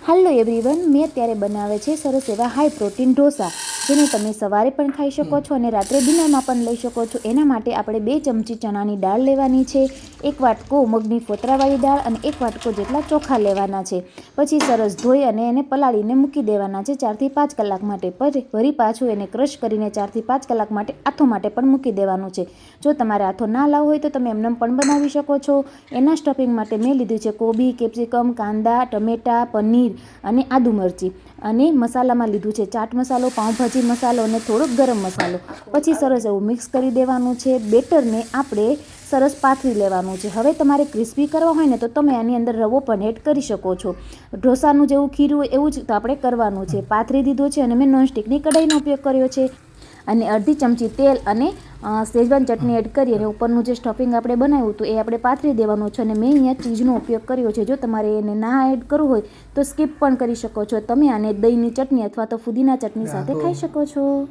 Hello everyone, મેં અત્યારે બનાવે છે સરસ એવા હાઈ પ્રોટીન ઢોસા, જેને તમે સવારે પણ ખાઈ શકો છો અને રાત્રે ડિનરમાં પણ લઈ શકો છો। એના માટે આપણે 2 ચમચી ચણાની દાળ લેવાની છે, 1 વાટકો મગની ફોતરાવાળી દાળ અને 1 વાટકો જેટલા ચોખા લેવાના છે। પછી સરસ ધોઈ અને એને પલાળીને મૂકી દેવાના છે 4 થી 5 કલાક માટે। વળી પાછું એને ક્રશ કરીને 4 થી 5 કલાક માટે આથો માટે પણ મૂકી દેવાનું છે। જો તમારે આથો ના લાવવો હોય તો તમે એમનેમ પણ બનાવી શકો છો। એના સ્ટફિંગ માટે મેં લીધું છે કોબી, કેપ્સિકમ, કાંદા, ટમેટા, પનીર અને આદુ મરચી, અને મસાલામાં લીધું છે ચાટ મસાલો, પાઉંભાજી મસાલો અને થોડોક ગરમ મસાલો। પછી સરસ એવું મિક્સ કરી દેવાનું છે। બેટરને આપણે સરસ પાથરી લેવાનું છે। હવે તમારે ક્રિસ્પી કરવા હોય ને તો તમે આની અંદર રવો પણ એડ કરી શકો છો। ઢોસાનું જેવું ખીરું હોય એવું જ તો આપણે કરવાનું છે। પાથરી દીધો છે અને મેં નોનસ્ટિકની કઢાઈનો ઉપયોગ કર્યો છે અને અડધી ચમચી તેલ અને શેઝવાન ચટણી એડ કરી અને ઉપરનું જે સ્ટફિંગ આપણે બનાવ્યું હતું એ આપણે પાથરી દેવાનું છે। અને મેં અહીંયા ચીઝનો ઉપયોગ કર્યો છે। જો તમારે એને ના એડ કરવું હોય તો સ્કીપ પણ કરી શકો છો। તમે આને દહીંની ચટણી અથવા તો ફુદીના ચટણી સાથે ખાઈ શકો છો।